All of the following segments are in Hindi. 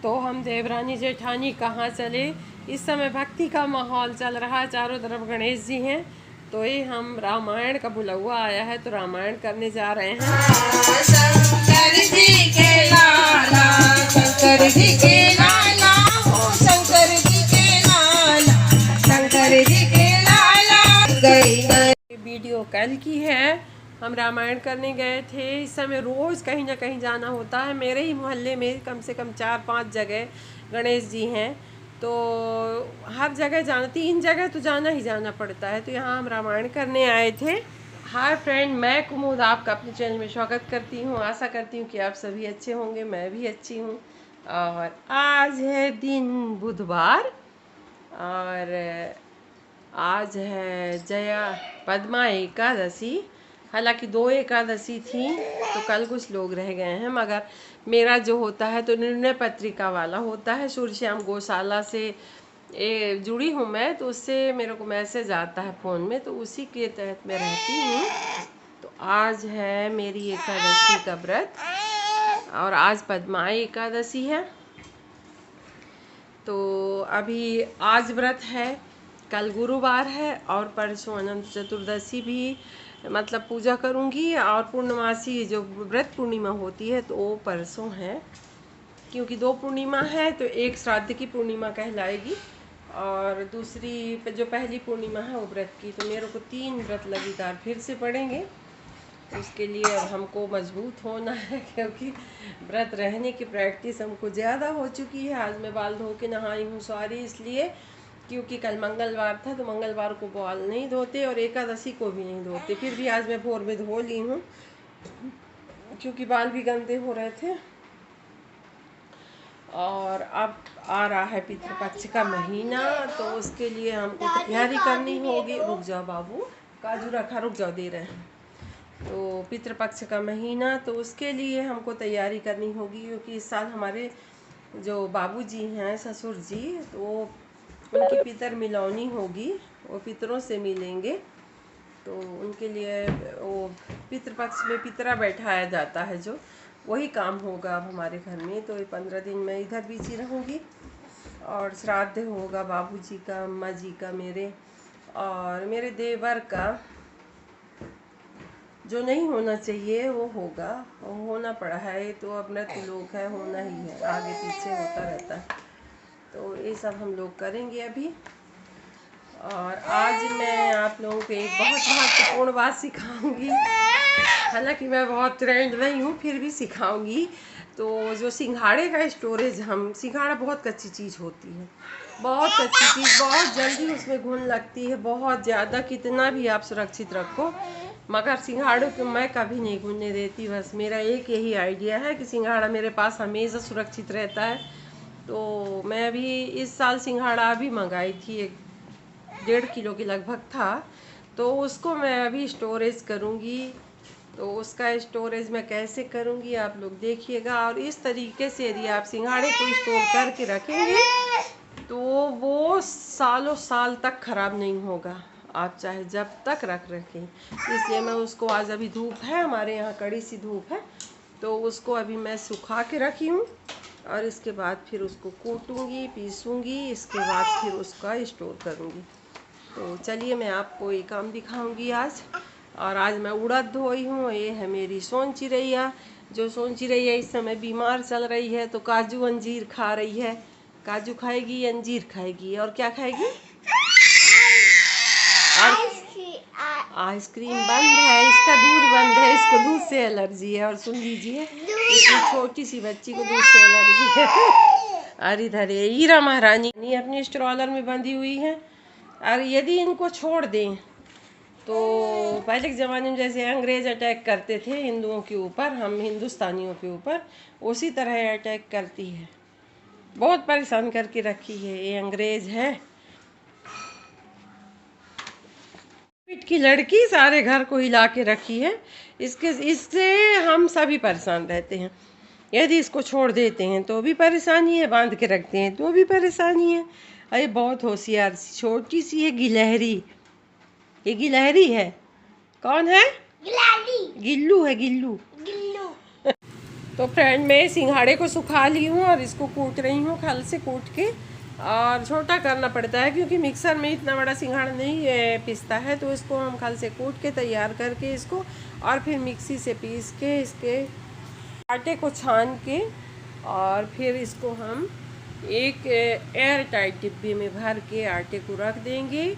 तो हम देवरानी जेठानी कहाँ चले। इस समय भक्ति का माहौल चल रहा है, चारों तरफ गणेश जी हैं। तो ये हम रामायण का बुलवा आया है तो रामायण करने जा रहे हैं। शंकर जी के लाला, शंकर जी के लाला, ओ शंकर जी के लाला, शंकर जी के लाला। गई वीडियो कल की है, हम रामायण करने गए थे। इस समय रोज़ कहीं ना कहीं जाना होता है। मेरे ही मोहल्ले में कम से कम 4-5 जगह गणेश जी हैं, तो हर जगह जाना, 3 जगह तो जाना ही जाना पड़ता है। तो यहाँ हम रामायण करने आए थे। हाय फ्रेंड, मैं कुमुद आपका अपने चैनल में स्वागत करती हूँ। आशा करती हूँ कि आप सभी अच्छे होंगे, मैं भी अच्छी हूँ। और आज है दिन बुधवार और आज है जया पद्मा एकादशी। हालांकि 2 एकादशी थी तो कल कुछ लोग रह गए हैं, मगर मेरा जो होता है तो निर्णय पत्रिका वाला होता है। सूर्यश्याम गौशाला से जुड़ी हूँ मैं, तो उससे मेरे को मैसेज आता है फ़ोन में, तो उसी के तहत मैं रहती हूँ। तो आज है मेरी एकादशी का व्रत और आज पद्माई एकादशी है। तो अभी आज व्रत है, कल गुरुवार है और परसों अनंत चतुर्दशी भी मतलब पूजा करूंगी। और पूर्णमासी जो व्रत पूर्णिमा होती है तो वो परसों है, क्योंकि 2 पूर्णिमा है तो एक श्राद्ध की पूर्णिमा कहलाएगी और दूसरी जो पहली पूर्णिमा है वो व्रत की। तो मेरे को 3 व्रत लगातार फिर से पड़ेंगे। उसके लिए अब हमको मजबूत होना है, क्योंकि व्रत रहने की प्रैक्टिस हमको ज़्यादा हो चुकी है। आज मैं बाल धो के नहाई हूँ, सॉरी, इसलिए क्योंकि कल मंगलवार था तो मंगलवार को बाल नहीं धोते और एकादशी को भी नहीं धोते। फिर भी आज मैं भोर में धो ली हूँ क्योंकि बाल भी गंदे हो रहे थे। और अब आ रहा है पितृपक्ष का महीना, तो उसके लिए हमको तैयारी करनी होगी। रुक जाओ बाबू, काजू रखा, रुक जाओ, दे रहे हैं। तो पितृपक्ष का महीना, तो उसके लिए हमको तैयारी करनी होगी, क्योंकि इस साल हमारे जो बाबूजी हैं, ससुर जी, तो उनकी पितर मिलौनी होगी, वो पितरों से मिलेंगे। तो उनके लिए वो पितृपक्ष में पितरा बैठाया जाता है, जो वही काम होगा अब हमारे घर में। तो ये 15 दिन मैं इधर बिजी रहूँगी और श्राद्ध होगा बाबूजी का, अम्मा जी का, मेरे और मेरे देवर का। जो नहीं होना चाहिए वो होगा, वो होना पड़ा है, तो अब व्रत लोग है, होना ही है, आगे पीछे होता रहता है। तो ये सब हम लोग करेंगे अभी। और आज मैं आप लोगों को एक बहुत महत्वपूर्ण बात सिखाऊंगी। हालांकि मैं बहुत ट्रेंड नहीं हूँ, फिर भी सिखाऊंगी। तो जो सिंघाड़े का स्टोरेज, हम सिंघाड़ा बहुत कच्ची चीज़ होती है, बहुत कच्ची चीज़, बहुत जल्दी उसमें घुन लगती है, बहुत ज़्यादा। कितना भी आप सुरक्षित रखो, मगर सिंघाड़ों को मैं कभी नहीं घुनने देती। बस मेरा एक यही आइडिया है कि सिंघाड़ा मेरे पास हमेशा सुरक्षित रहता है। तो मैं अभी इस साल सिंघाड़ा अभी मंगाई थी, 1.5 किलो के लगभग था, तो उसको मैं अभी स्टोरेज करूँगी। तो उसका स्टोरेज मैं कैसे करूँगी आप लोग देखिएगा। और इस तरीके से यदि आप सिंघाड़े को स्टोर करके रखेंगे तो वो सालों साल तक ख़राब नहीं होगा, आप चाहे जब तक रख रखें। इसलिए मैं उसको, आज अभी धूप है, हमारे यहाँ कड़ी सी धूप है, तो उसको अभी मैं सुखा के रखी हूँ और इसके बाद फिर उसको कूटूँगी, पीसूँगी, इसके बाद फिर उसका स्टोर करूँगी। तो चलिए मैं आपको ये काम दिखाऊंगी आज। और आज मैं उड़द धोई हूँ। ये है मेरी सोन चिरैया। जो सोन चिरैया इस समय बीमार चल रही है, तो काजू अंजीर खा रही है। काजू खाएगी, अंजीर खाएगी, और क्या खाएगी? आइसक्रीम बंद है, इसका दूध बंद है, इसको दूध से एलर्जी है। और सुन लीजिए, इतनी छोटी सी बच्ची को दूध से एलर्जी है। और इधर ये हीरा महारानी अपनी स्ट्रॉलर में बंधी हुई है। और यदि इनको छोड़ दें तो पहले के ज़माने में जैसे अंग्रेज़ अटैक करते थे हिंदुओं के ऊपर, हम हिंदुस्तानियों के ऊपर, उसी तरह अटैक करती है। बहुत परेशान करके रखी है, ये अंग्रेज़ है। पीट की लड़की सारे घर को हिला के रखी है। इससे हम सभी परेशान रहते हैं। यदि इसको छोड़ देते हैं तो भी परेशानी है, बांध के रखते हैं तो भी परेशानी है। अरे बहुत होशियार सी छोटी सी है, गिलहरी। ये गिलहरी है। कौन है? गिल्लू है, गिल्लू। तो फ्रेंड मैं सिंघाड़े को सुखा ली हूँ और इसको कूट रही हूँ, खल से कूट के। और छोटा करना पड़ता है क्योंकि मिक्सर में इतना बड़ा सिंघाड़ा नहीं पिसता है, तो इसको हम खल से कूट के तैयार करके इसको और फिर मिक्सी से पीस के इसके आटे को छान के और फिर इसको हम एक एयर टाइट डिब्बे में भर के आटे को रख देंगे।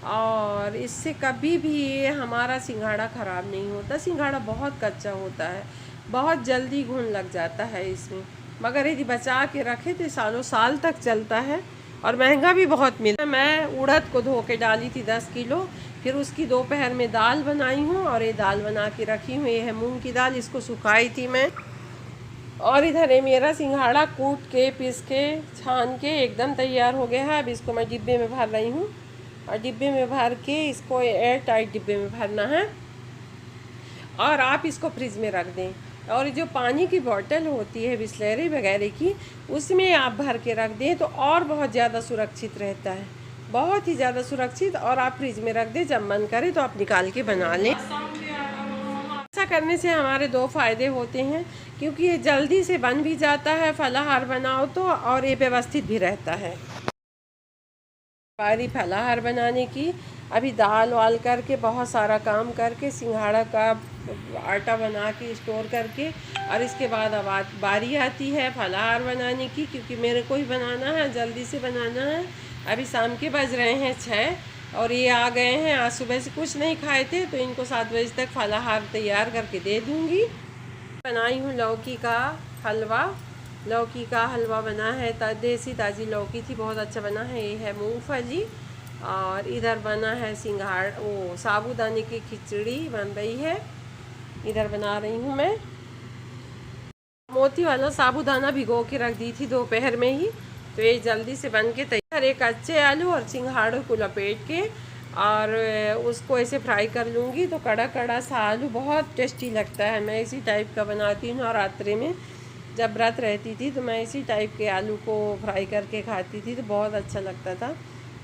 और इससे कभी भी ये हमारा सिंघाड़ा ख़राब नहीं होता। सिंघाड़ा बहुत कच्चा होता है, बहुत जल्दी घुन लग जाता है इसमें, मगर यदि बचा के रखे तो सालों साल तक चलता है और महंगा भी बहुत मिलता है। मैं उड़द को धो के डाली थी 10 किलो, फिर उसकी दोपहर में दाल बनाई हूँ और ये दाल बना के रखी हूँ। ये है मूंग की दाल, इसको सुखाई थी मैं। और इधर है मेरा सिंघाड़ा कूट के पीस के छान के एकदम तैयार हो गया है। अब इसको मैं डिब्बे में भर रही हूँ और डिब्बे में भर के इसको एयर टाइट डिब्बे में भरना है और आप इसको फ्रिज में रख दें। और जो पानी की बोतल होती है बिस्लेरी वगैरह की, उसमें आप भर के रख दें तो और बहुत ज़्यादा सुरक्षित रहता है, बहुत ही ज़्यादा सुरक्षित। और आप फ्रिज में रख दें, जब मन करे तो आप निकाल के बना लें। ऐसा करने से हमारे 2 फ़ायदे होते हैं, क्योंकि ये जल्दी से बन भी जाता है फलाहार बनाओ तो, और ये व्यवस्थित भी रहता है। बारी फलाहार बनाने की, अभी दाल वाल करके बहुत सारा काम करके सिंघाड़ा का आटा बना के स्टोर करके, और इसके बाद अब बारी आती है फलाहार बनाने की, क्योंकि मेरे को ही बनाना है, जल्दी से बनाना है। अभी शाम के बज रहे हैं 6 और ये आ गए हैं। आज सुबह से कुछ नहीं खाए थे तो इनको 7 बजे तक फलाहार तैयार करके दे दूँगी। बनाई हूँ लौकी का हलवा। लौकी का हलवा बना है, देसी ताज़ी लौकी थी, बहुत अच्छा बना है। ये है मूंगफली और इधर बना है साबूदाने की खिचड़ी बन रही है। इधर बना रही हूँ मैं मोती वाला साबूदाना भिगो के रख दी थी दोपहर में ही, तो ये जल्दी से बन के तैयार। एक कच्चे आलू और सिंघाड़ों को लपेट के और उसको ऐसे फ्राई कर लूँगी तो कड़ा कड़ा सा आलू बहुत टेस्टी लगता है। मैं इसी टाइप का बनाती हूँ। और रात्रि में जब व्रत रहती थी तो मैं इसी टाइप के आलू को फ्राई करके खाती थी, तो बहुत अच्छा लगता था।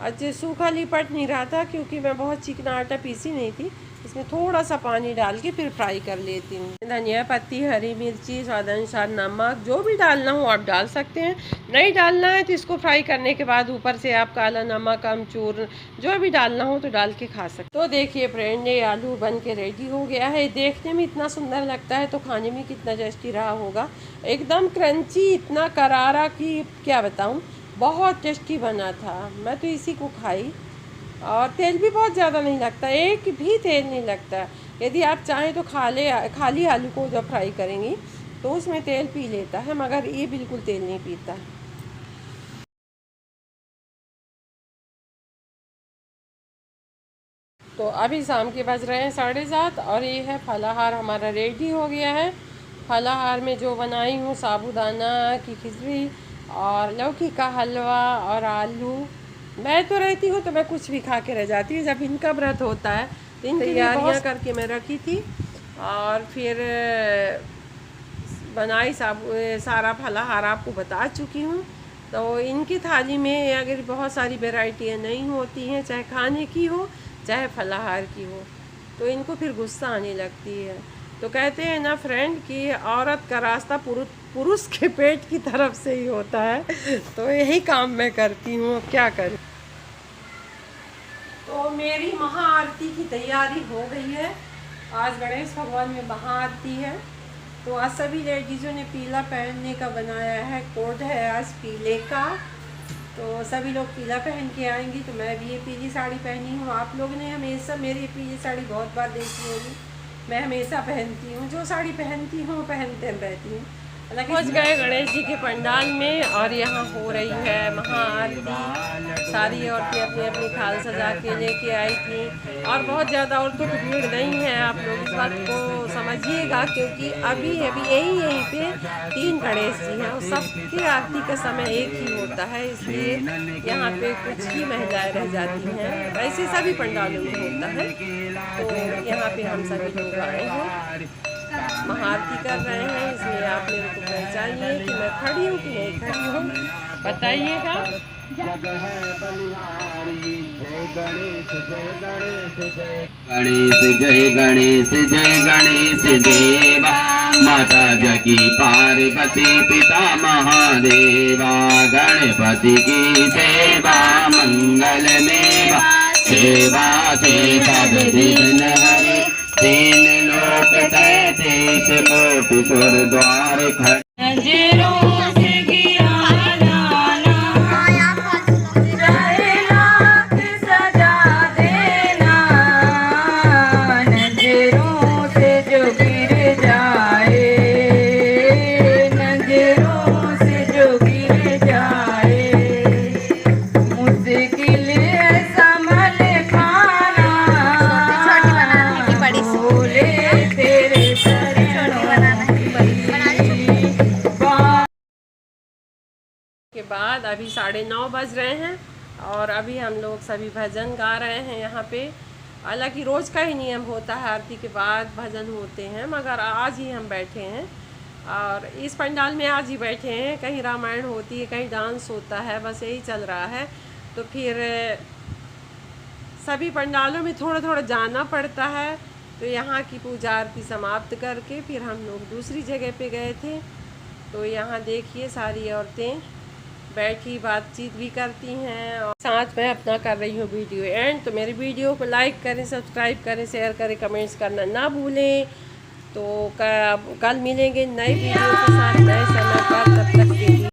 अच्छा सूखा लिपट नहीं रहा था क्योंकि मैं बहुत चिकना आटा पीसी नहीं थी, इसमें थोड़ा सा पानी डाल के फिर फ्राई कर लेती हूँ। धनिया पत्ती, हरी मिर्ची, स्वादानुसार नमक, जो भी डालना हो आप डाल सकते हैं। नहीं डालना है तो इसको फ्राई करने के बाद ऊपर से आप काला नमक, अमचूर, जो भी डालना हो तो डाल के खा सकते। तो देखिए फ्रेंड, ये आलू बन के रेडी हो गया है। देखने में इतना सुंदर लगता है तो खाने में कितना टेस्टी रहा होगा। एकदम क्रंची, इतना करारा कि क्या बताऊँ, बहुत टेस्टी बना था। मैं तो इसी को खाई और तेल भी बहुत ज़्यादा नहीं लगता, एक भी तेल नहीं लगता। यदि आप चाहें तो खाली आलू को जब फ्राई करेंगी तो उसमें तेल पी लेता है, मगर ये बिल्कुल तेल नहीं पीता। तो अभी शाम के बज रहे हैं 7:30 और ये है फलाहार हमारा रेडी हो गया है। फलाहार में जो बनाई हूँ साबूदाना की खिचड़ी और लौकी का हलवा और आलू। मैं तो रहती हूँ तो मैं कुछ भी खा के रह जाती हूँ। जब इनका व्रत होता है तो इन तैयारियाँ करके मैं रखी थी और फिर बनाई सारा फलाहार आपको बता चुकी हूँ। तो इनकी थाली में अगर बहुत सारी वैरायटियाँ नहीं होती हैं, चाहे खाने की हो चाहे फलाहार की हो, तो इनको फिर गुस्सा आने लगती है। तो कहते हैं ना फ्रेंड कि औरत का रास्ता पुरुष के पेट की तरफ से ही होता है। तो यही काम मैं करती हूँ, क्या करूँ। तो मेरी महाआरती की तैयारी हो गई है। आज गणेश भगवान में महाआरती है, तो आज सभी लेडीज़ों ने पीला पहनने का बनाया है, कोड है आज पीले का। तो सभी लोग पीला पहन के आएंगी, तो मैं भी ये पीली साड़ी पहनी हूँ। आप लोगों ने हमेशा मेरी पीली साड़ी बहुत बार देखी होगी, मैं हमेशा पहनती हूँ। जो साड़ी पहनती हूँ पहनते रहती हूँ। पहुँच गए गणेश जी के पंडाल में और यहाँ हो रही है महाआरती। सारी औरतें अपनी अपनी थाल सजा के लेके आई थी और बहुत ज़्यादा औरतों की भीड़ नहीं है। आप लोग इस बात को समझिएगा, क्योंकि अभी यहीं पे 3 गणेश जी हैं और सबकी आरती का समय एक ही होता है, इसलिए यहाँ पे कुछ ही महिलाएं रह जाती हैं। वैसे सभी पंडालों में होता है। तो यहाँ पे हम सभी लोग आए हैं, महाआरती कर रहे हैं, इसलिए आप मेरे को पहचानिए कि मैं खड़ी हूँ कि नहीं खड़ी हूँ, बताइएगा। जग है बलिहारी। जय गणेश जय गणेश जय गणेश जय गणेश जय गणेश देवा। माता जगी पार्वती पिता महादेवा। गणपति की सेवा मंगल मेवा। सेवा से सब दिन हरे। तीन लोक तैतीस कोटि सुर द्वार खड़े। नजरों से गिरा जाना, चाहे लाख सजा देना। नजरों से जो गिर जाए, नजरों से जो गिर जाए, मुश्किल है संभल पाना। भोले तेरे के बाद अभी 9:30 बज रहे हैं और अभी हम लोग सभी भजन गा रहे हैं यहाँ पे। हालांकि रोज़ का ही नियम होता है, आरती के बाद भजन होते हैं, मगर आज ही हम बैठे हैं और इस पंडाल में आज ही बैठे हैं। कहीं रामायण होती है, कहीं डांस होता है, बस यही चल रहा है। तो फिर सभी पंडालों में थोड़ा थोड़ा जाना पड़ता है। तो यहाँ की पूजा आरती समाप्त करके फिर हम लोग दूसरी जगह पे गए थे। तो यहाँ देखिए सारी औरतें बैठी बातचीत भी करती हैं और साथ में अपना कर रही हूँ वीडियो एंड। तो मेरी वीडियो को लाइक करें, सब्सक्राइब करें, शेयर करें, कमेंट्स करना ना भूलें। तो कल मिलेंगे नई वीडियो के साथ नए समय पर। तब तक के